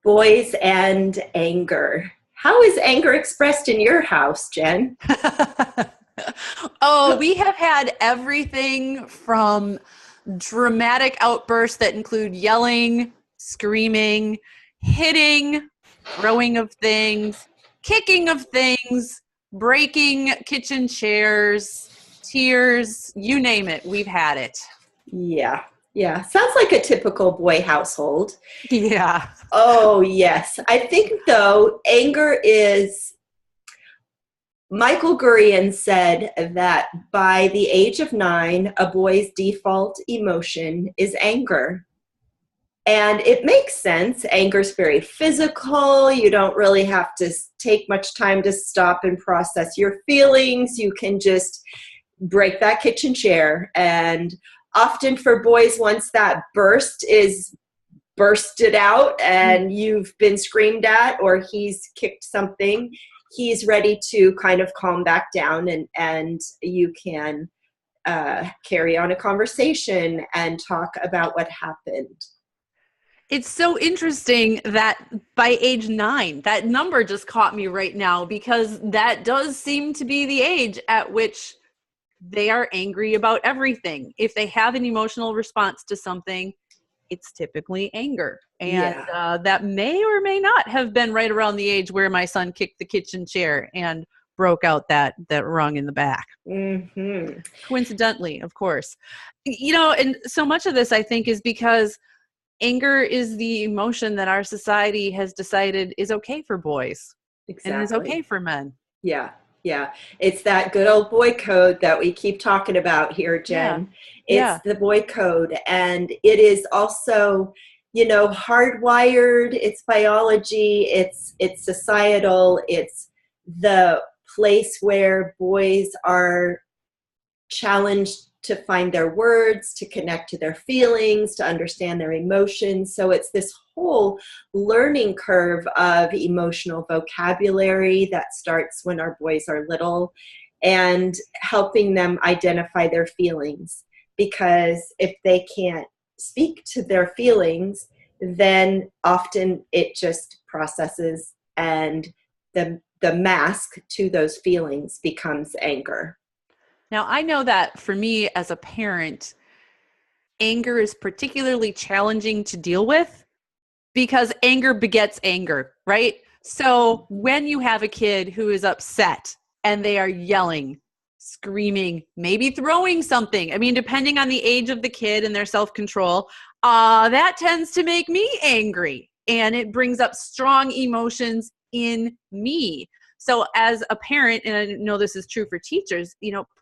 Boys and anger. How is anger expressed in your house, Jen? Oh, we have had everything from dramatic outbursts that include yelling, screaming, hitting, throwing of things, kicking of things, breaking kitchen chairs, tears, you name it, we've had it. Yeah, yeah. Sounds like a typical boy household. Yeah. Oh, yes. I think, though, anger is, Michael Gurian said that by the age of 9, a boy's default emotion is anger. And it makes sense. Anger is very physical. You don't really have to take much time to stop and process your feelings. You can just break that kitchen chair. And often for boys, once that burst is bursted out and you've been screamed at or he's kicked something, he's ready to kind of calm back down, and you can carry on a conversation and talk about what happened. It's so interesting that by age 9, that number just caught me right now because that does seem to be the age at which they are angry about everything. If they have an emotional response to something, it's typically anger. And Yeah. that may or may not have been right around the age where my son kicked the kitchen chair and broke out that rung in the back. Mm-hmm. Coincidentally, of course. And so much of this, I think, is because anger is the emotion that our society has decided is okay for boys and is okay Exactly. for men. Yeah. Yeah. It's that good old boy code that we keep talking about here, Yeah. Jen. It's Yeah. the boy code. And it is also, hardwired. It's biology. It's societal. It's the place where boys are challenged to find their words, to connect to their feelings, to understand their emotions. So it's this whole learning curve of emotional vocabulary that starts when our boys are little and helping them identify their feelings. Because if they can't speak to their feelings, then often it just processes and the mask to those feelings becomes anger. Now, I know that for me as a parent, anger is particularly challenging to deal with because anger begets anger, right? So when you have a kid who is upset and they are yelling, screaming, maybe throwing something, I mean, depending on the age of the kid and their self-control, that tends to make me angry and it brings up strong emotions in me. So as a parent, and I know this is true for teachers,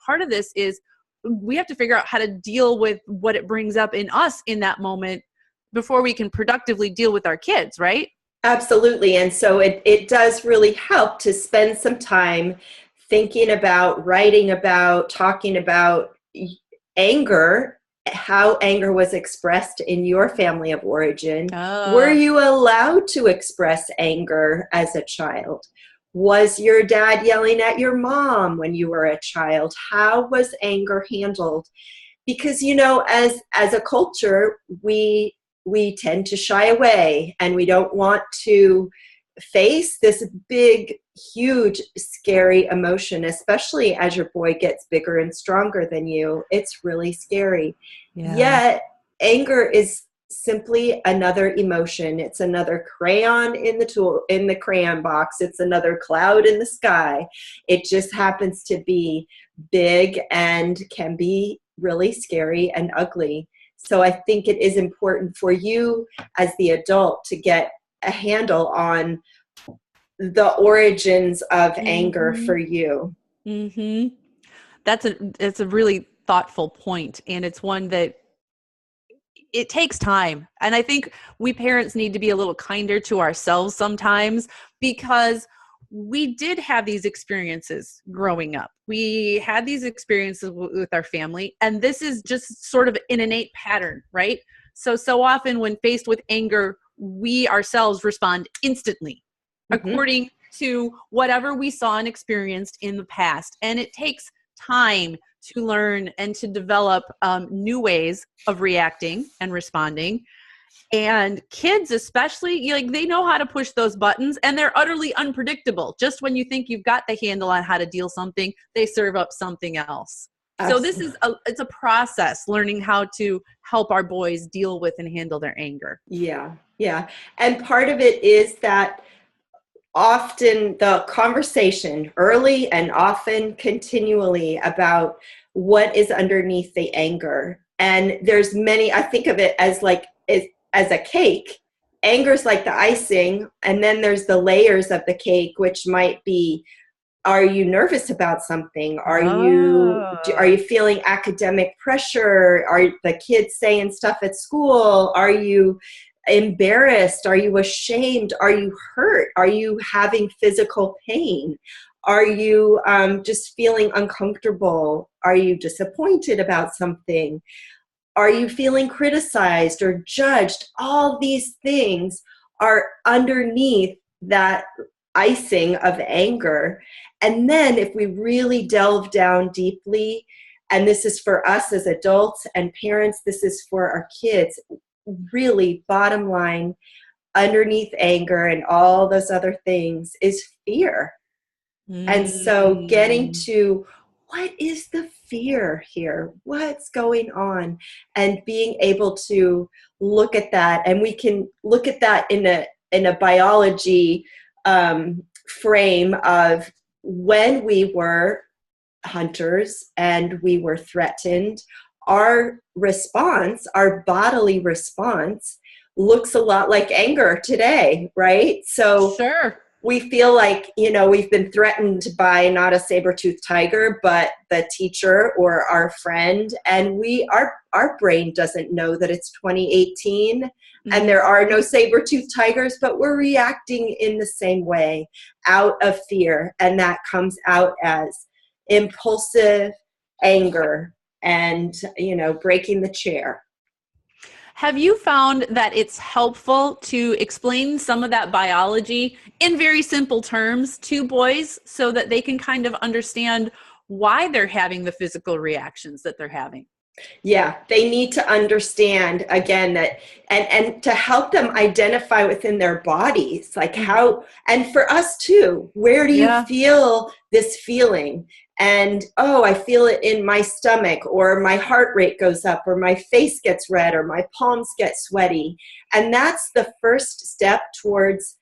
part of this is we have to figure out how to deal with what it brings up in us in that moment before we can productively deal with our kids, right? Absolutely. And so it does really help to spend some time thinking about, writing about, talking about anger, how anger was expressed in your family of origin. Were Uh, you allowed to express anger as a child? Was your dad yelling at your mom when you were a child? How was anger handled? Because as a culture, we tend to shy away and we don't want to face this big, huge, scary emotion, especially as your boy gets bigger and stronger than you. It's really scary. yeah. Yet anger is simply another emotion. It's another crayon in the crayon box. It's another cloud in the sky. It just happens to be big and can be really scary and ugly. So I think it is important for you as the adult to get a handle on the origins of anger Mm-hmm. for you. Mm-hmm. It's a really thoughtful point, and it's one that it takes time. And I think we parents need to be a little kinder to ourselves sometimes because we did have these experiences growing up. We had these experiences with our family, and this is just sort of an innate pattern, right? So often when faced with anger, we ourselves respond instantly Mm-hmm. according to whatever we saw and experienced in the past. And it takes time to learn and to develop new ways of reacting and responding. And kids especially, like, they know how to push those buttons, and they're utterly unpredictable. Just when you think you've got the handle on how to deal something, they serve up something else. So this is it's a process, learning how to help our boys deal with and handle their anger. Yeah, yeah. And part of it is that often the conversation early and often continually about what is underneath the anger. And there's many, I think of it as like as a cake. Anger's like the icing, and then there's the layers of the cake, which might be, are you nervous about something? Are you feeling academic pressure? Are the kids saying stuff at school? Are you embarrassed? Are you ashamed? Are you hurt? Are you having physical pain? Are you just feeling uncomfortable? Are you disappointed about something? Are you feeling criticized or judged? All these things are underneath that icing of anger. And then if we really delve down deeply, and this is for us as adults and parents, this is for our kids, really bottom line, underneath anger and all those other things is fear. And so getting to what is the fear here? What's going on? And being able to look at that, and we can look at that in a biology frame of when we were hunters and we were threatened, our response, our bodily response, looks a lot like anger today, right? So sure, we feel like, we've been threatened by not a saber-toothed tiger, but the teacher or our friend. And our brain doesn't know that it's 2018 and there are no saber-toothed tigers, but we're reacting in the same way out of fear. And that comes out as impulsive anger and, breaking the chair. Have you found that it's helpful to explain some of that biology in very simple terms to boys so that they can kind of understand why they're having the physical reactions that they're having? Yeah, they need to understand again that, and to help them identify within their bodies, like how, and for us too, where do you feel this feeling? And, oh, I feel it in my stomach, or my heart rate goes up, or my face gets red, or my palms get sweaty. And that's the first step towards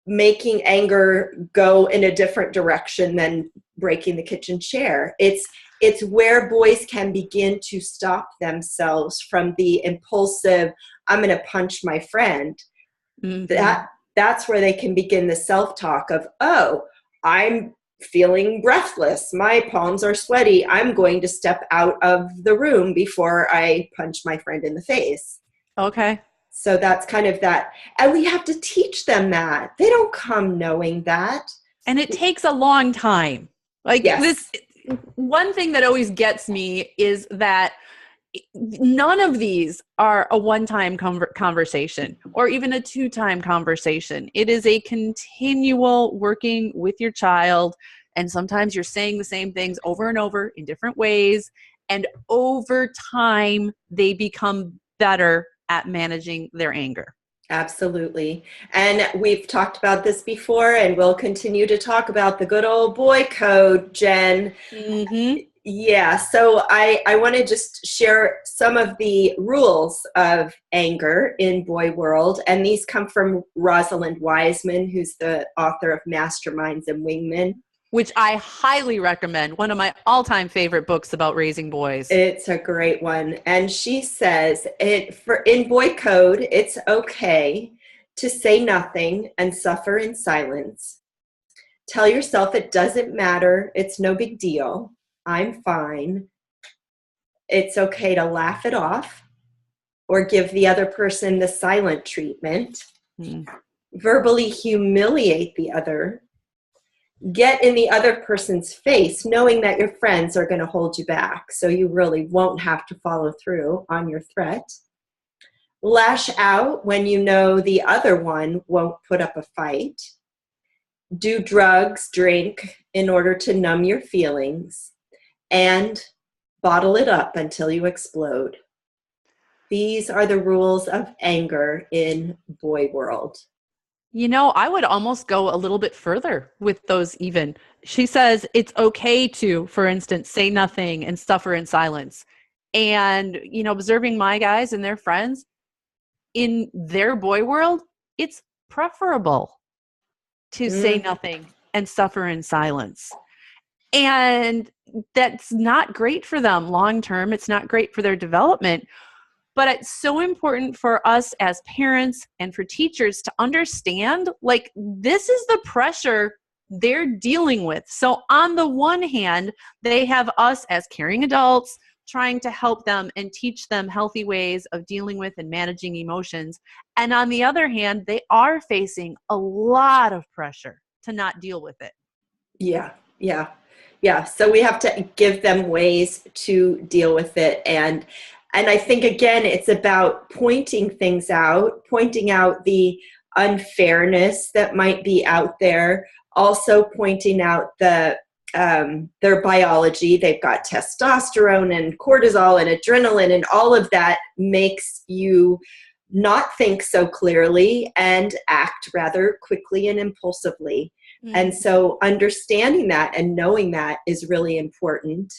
making anger go in a different direction than breaking the kitchen chair. It's where boys can begin to stop themselves from the impulsive, I'm going to punch my friend. That's where they can begin the self-talk of, oh, I'm feeling breathless. My palms are sweaty. I'm going to step out of the room before I punch my friend in the face. Okay. So that's kind of that. And we have to teach them that. They don't come knowing that. And it takes a long time. Like yes. One thing that always gets me is that none of these are a one-time conversation or even a two-time conversation. It is a continual working with your child. And sometimes you're saying the same things over and over in different ways. And over time, they become better at managing their anger. Absolutely. And we've talked about this before, and we'll continue to talk about the good old boy code, Jen. Yeah, so I want to just share some of the rules of anger in boy world. And these come from Rosalind Wiseman, who's the author of Masterminds and Wingmen, which I highly recommend. One of my all-time favorite books about raising boys. It's a great one. And she says, in boy code, it's okay to say nothing and suffer in silence. Tell yourself it doesn't matter. It's no big deal. I'm fine. It's okay to laugh it off or give the other person the silent treatment. Verbally humiliate the other. Get in the other person's face, knowing that your friends are going to hold you back, so you really won't have to follow through on your threat. Lash out when you know the other one won't put up a fight. Do drugs, drink in order to numb your feelings, and bottle it up until you explode. These are the rules of anger in boy world. I would almost go a little bit further with those even. She says it's okay to, for instance, say nothing and suffer in silence. And, observing my guys and their friends in their boy world, it's preferable to say Mm, nothing and suffer in silence. And that's not great for them long term. It's not great for their development. But it's so important for us as parents and for teachers to understand, like, this is the pressure they're dealing with. So on the one hand, they have us as caring adults trying to help them and teach them healthy ways of dealing with and managing emotions. And on the other hand, they are facing a lot of pressure to not deal with it. yeah, yeah, yeah. So we have to give them ways to deal with it. And I think, again, it's about pointing things out, pointing out the unfairness that might be out there, also pointing out their biology. They've got testosterone and cortisol and adrenaline, and all of that makes you not think so clearly and act rather quickly and impulsively. And Mm-hmm. so understanding that and knowing that is really important.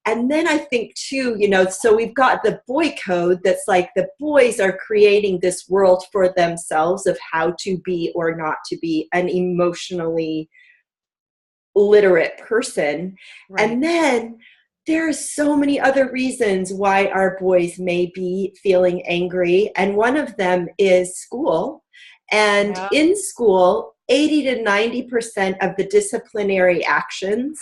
And then I think too, so we've got the boy code that's like the boys are creating this world for themselves of how to be or not to be an emotionally literate person. Right. And then there are so many other reasons why our boys may be feeling angry. And one of them is school. And Yeah. in school, 80 to 90% of the disciplinary actions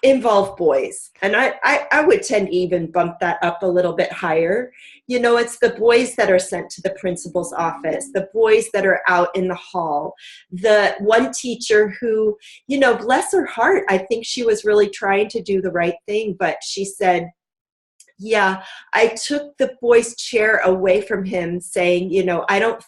involve boys. And I would tend to even bump that up a little bit higher. It's the boys that are sent to the principal's office, the boys that are out in the hall, the one teacher who, bless her heart, I think she was really trying to do the right thing, but she said, yeah, I took the boy's chair away from him saying, I don't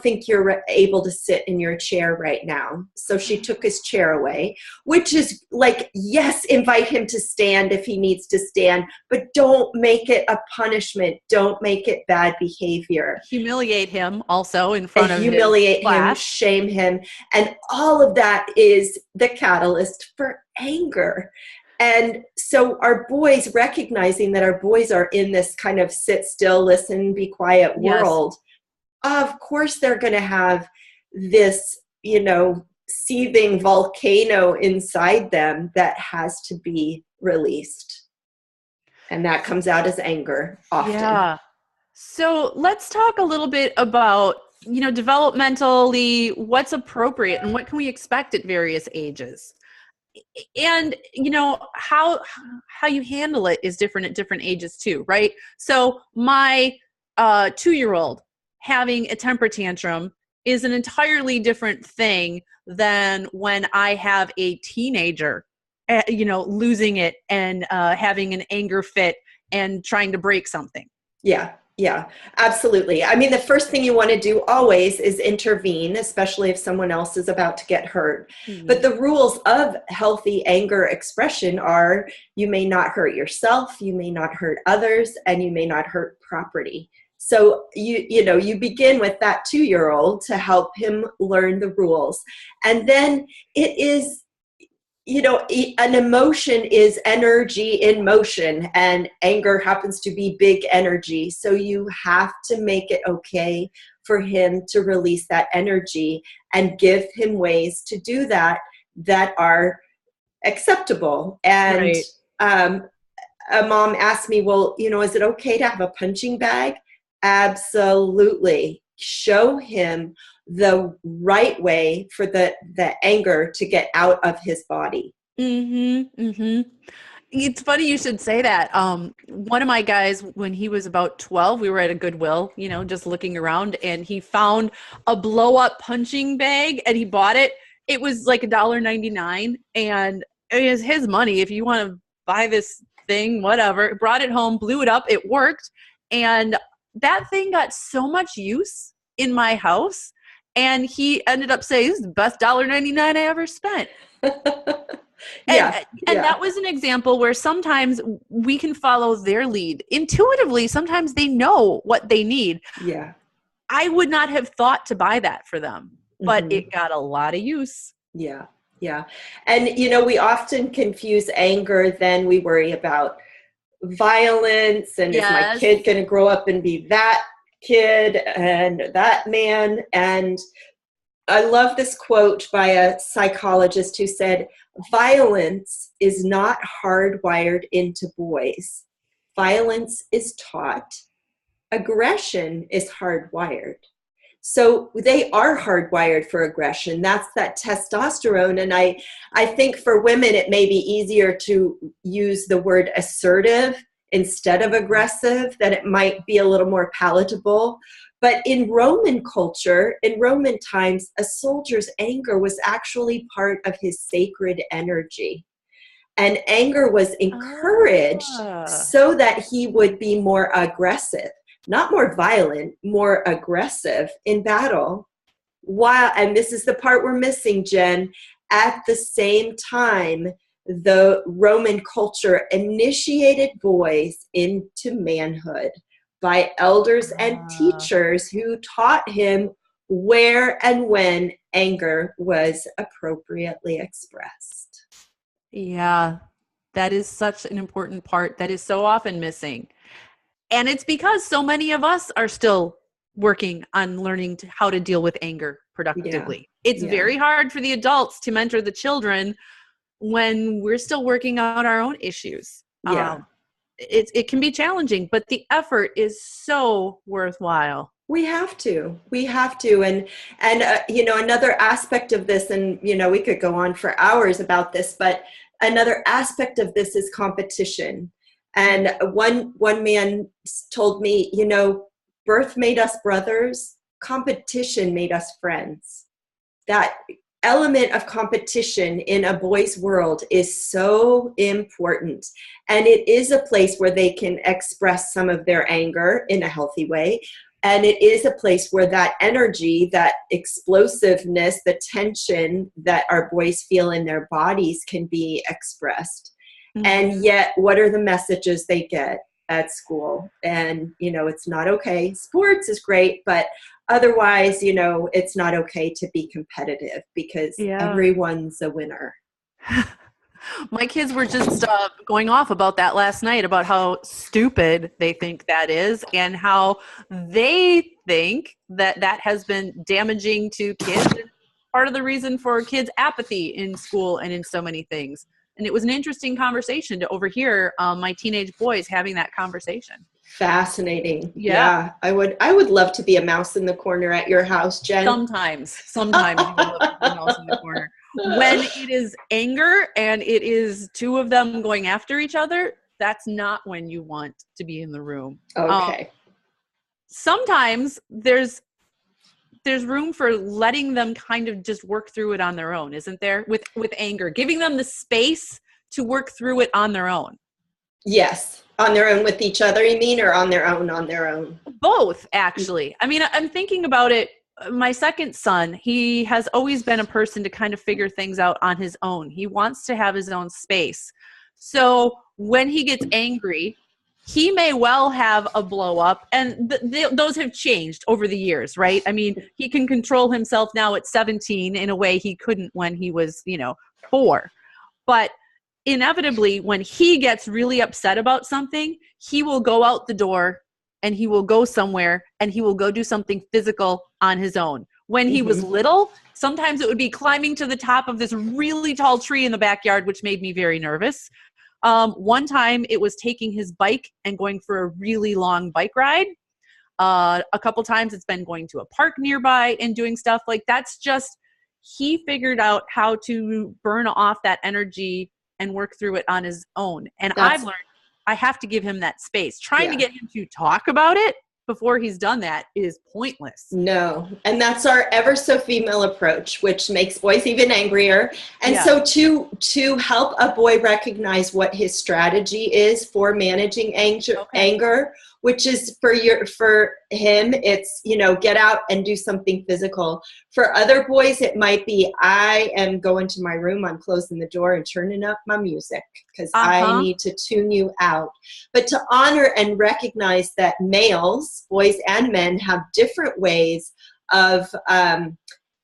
think you're able to sit in your chair right now. So she took his chair away, which is like, yes, invite him to stand if he needs to stand, but don't make it a punishment. Don't make it bad behavior. Humiliate him also in And front of his humiliate him, class. shame him. And all of that is the catalyst for anger. And so our boys, recognizing that our boys are in this kind of sit still, listen, be quiet Yes. world, of course they're going to have this, seething volcano inside them that has to be released. And that comes out as anger often. Yeah. So let's talk a little bit about, developmentally, what's appropriate and what can we expect at various ages. And, how you handle it is different at different ages too, right? So my 2-year-old having a temper tantrum is an entirely different thing than when I have a teenager, losing it and having an anger fit and trying to break something. Yeah, yeah, absolutely. I mean, the first thing you want to do always is intervene, especially if someone else is about to get hurt. But Mhm. the rules of healthy anger expression are you may not hurt yourself, you may not hurt others, and you may not hurt property. So you begin with that 2-year-old to help him learn the rules. And then it is, an emotion is energy in motion, and anger happens to be big energy. So you have to make it okay for him to release that energy and give him ways to do that that are acceptable. And Right. um, a mom asked me, well, is it okay to have a punching bag? Absolutely. Show him the right way for the anger to get out of his body. Mm-hmm. Mm-hmm. It's funny you should say that. One of my guys, when he was about 12, we were at a Goodwill, just looking around, and he found a blow up punching bag and he bought it. It was like $1.99, and it was his money. If you want to buy this thing, whatever, brought it home, blew it up. It worked. And that thing got so much use in my house. And he ended up saying, this is the best $1.99 I ever spent. And Yeah. and Yeah. that was an example where sometimes we can follow their lead. Intuitively, sometimes they know what they need. Yeah. I would not have thought to buy that for them, but Hmm. it got a lot of use. Yeah. Yeah. And, we often confuse anger, then we worry about violence, and is my Yes. kid going to grow up and be that kid and that man? And I love this quote by a psychologist who said, violence is not hardwired into boys. Violence is taught. Aggression is hardwired. So they are hardwired for aggression. That's that testosterone. And I think for women, it may be easier to use the word assertive instead of aggressive, that it might be a little more palatable. But in Roman culture, in Roman times, a soldier's anger was actually part of his sacred energy. And anger was encouraged Ah. so that he would be more aggressive, not more violent, more aggressive in battle. While, and this is the part we're missing, Jen, at the same time, the Roman culture initiated boys into manhood by elders and Ah. teachers who taught him where and when anger was appropriately expressed. Yeah, that is such an important part that is so often missing. And it's because so many of us are still working on learning how to deal with anger Yeah, productively. It's yeah, very hard for the adults to mentor the children when we're still working out our own issues. yeah. It can be challenging, but the effort is so worthwhile. We have to. And another aspect of this, and we could go on for hours about this, but another aspect of this is competition. And one man told me, birth made us brothers, competition made us friends. That element of competition in a boy's world is so important. And it is a place where they can express some of their anger in a healthy way. And it is a place where that energy, that explosiveness, the tension that our boys feel in their bodies can be expressed. And yet, what are the messages they get at school? And, it's not okay. Sports is great, but otherwise, it's not okay to be competitive because Yeah. everyone's a winner. My kids were just going off about that last night, about how stupid they think that is and how they think that that has been damaging to kids. And part of the reason for kids' apathy in school and in so many things. And it was an interesting conversation to overhear my teenage boys having that conversation. Fascinating. Yeah. Yeah. I would love to be a mouse in the corner at your house, Jen. Sometimes you would love to be a mouse in the corner. When it is anger and it is two of them going after each other, that's not when you want to be in the room. Okay. Sometimes there's room for letting them kind of just work through it on their own, isn't there? With anger, giving them the space to work through it on their own. Yes. On their own with each other, you mean, or on their own? Both, actually. I mean, I'm thinking about it. My second son, he has always been a person to kind of figure things out on his own. He wants to have his own space. So when he gets angry, he may well have a blow up, and those have changed over the years, right? I mean, he can control himself now at 17 in a way he couldn't when he was, 4. But inevitably, when he gets really upset about something, he will go out the door and he will go somewhere and he will go do something physical on his own. When he was little, sometimes it would be climbing to the top of this really tall tree in the backyard, which made me very nervous. One time it was taking his bike and going for a really long bike ride. A couple times it's been going to a park nearby and doing stuff like that's just, he figured out how to burn off that energy and work through it on his own. And I've learned I have to give him that space. Trying to get him to talk about it before he's done that is pointless. No. And that's our ever so female approach, which makes boys even angrier. And so to help a boy recognize what his strategy is for managing anger, which is for him, it's, get out and do something physical. For other boys, it might be, I am going to my room, I'm closing the door and turning up my music because I need to tune you out. But to honor and recognize that males, boys and men, have different ways of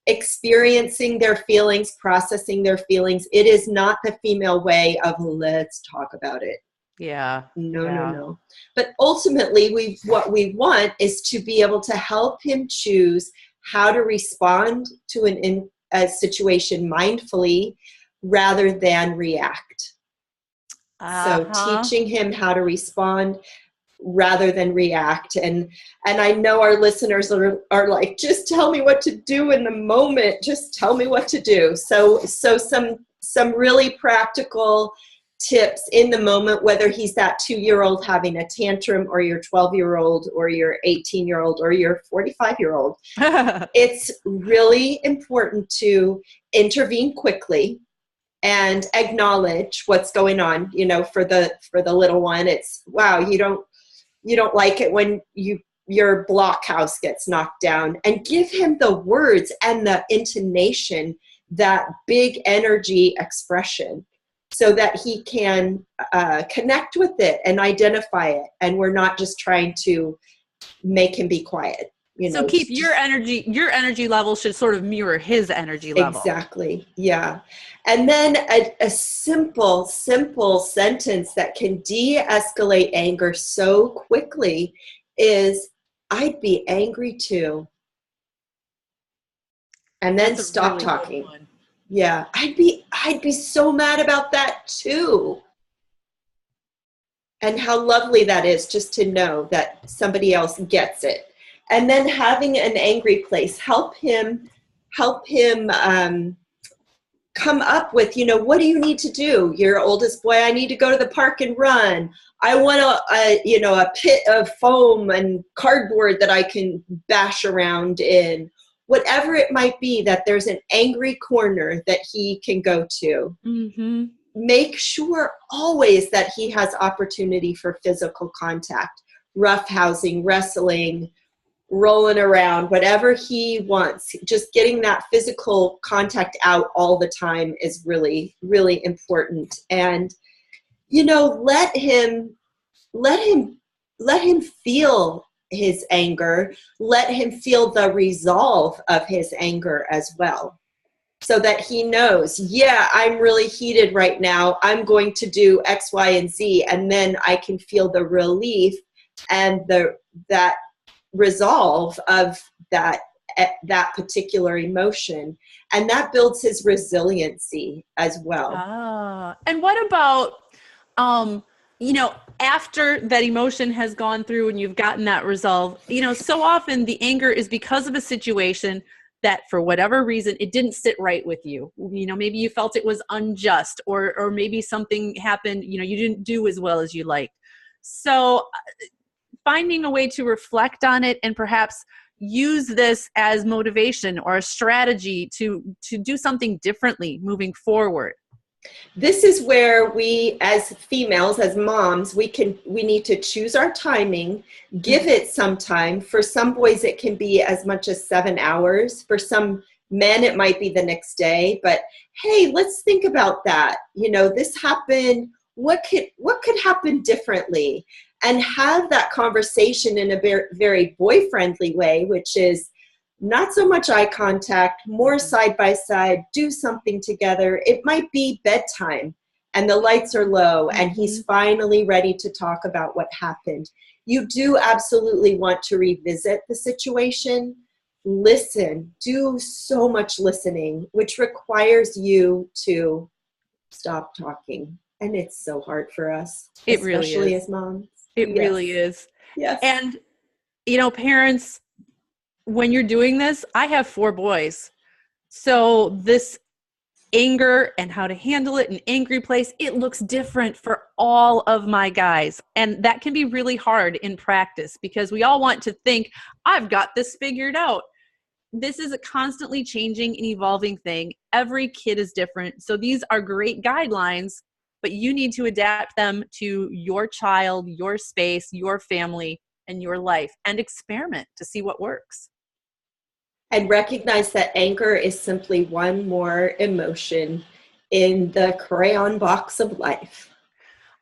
experiencing their feelings, processing their feelings. It is not the female way of let's talk about it. Yeah. No. But ultimately, what we want is to be able to help him choose how to respond to a situation mindfully rather than react. So teaching him how to respond rather than react. And I know our listeners are like, just tell me what to do in the moment. Just tell me what to do. So some really practical tips in the moment, whether he's that 2-year-old having a tantrum or your 12-year-old or your 18-year-old or your 45-year-old. It's really important to intervene quickly and acknowledge what's going on. For the little one, it's, wow, you don't like it when your blockhouse gets knocked down, and give him the words and the intonation, that big energy expression, so that he can connect with it and identify it. And we're not just trying to make him be quiet. So keep your energy level should sort of mirror his energy level. Exactly. Yeah. And then a simple sentence that can de-escalate anger so quickly is, I'd be angry too. And then stop really talking. Yeah. I'd be so mad about that too. And how lovely that is, just to know that somebody else gets it. And then having an angry place, help him come up with, what do you need to do? Your oldest boy, I need to go to the park and run. I want a pit of foam and cardboard that I can bash around in. Whatever it might be, that there's an angry corner that he can go to. Mm-hmm. Make sure always that he has opportunity for physical contact, roughhousing, wrestling, rolling around, whatever he wants. Just getting that physical contact out all the time is really, really important. And, let him feel his anger. Let him feel the resolve of his anger as well, so that he knows, yeah, I'm really heated right now. I'm going to do X, Y, and Z. And then I can feel the relief and that resolve of that particular emotion. And that builds his resiliency as well. And what about, after that emotion has gone through and you've gotten that resolve, so often the anger is because of a situation that for whatever reason, it didn't sit right with you. Maybe you felt it was unjust, or maybe something happened, you didn't do as well as you liked. So finding a way to reflect on it and perhaps use this as motivation or a strategy to do something differently moving forward. This is where we, as females, as moms, we need to choose our timing, give it some time. For some boys, it can be as much as 7 hours. For some men, it might be the next day. But hey, let's think about that. This happened. What could happen differently? And have that conversation in a very, very boy-friendly way, which is not so much eye contact, more side by side, do something together. It might be bedtime and the lights are low and he's finally ready to talk about what happened. You do absolutely want to revisit the situation. Listen, do so much listening, which requires you to stop talking. And it's so hard for us, it really is, especially as moms. It really is. Yes. And, parents, when you're doing this, I have 4 boys. So this anger and how to handle it, an angry place, it looks different for all of my guys. And that can be really hard in practice because we all want to think, I've got this figured out. This is a constantly changing and evolving thing. Every kid is different. So these are great guidelines, but you need to adapt them to your child, your space, your family, in your life and experiment to see what works. And recognize that anger is simply one more emotion in the crayon box of life.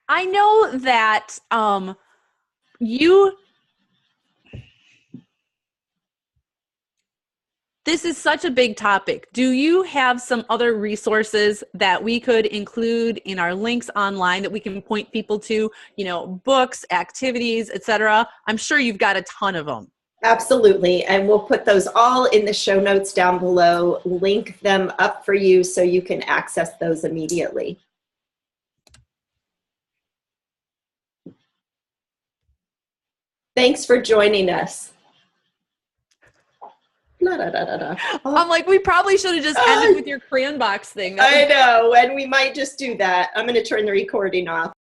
I know that you this is such a big topic. Do you have some other resources that we could include in our links online that we can point people to, books, activities, etc.? I'm sure you've got a ton of them. Absolutely. And we'll put those all in the show notes down below, link them up for you so you can access those immediately. Thanks for joining us. I'm like, we probably should have just ended with your crayon box thing. I know, and we might just do that. I'm going to turn the recording off.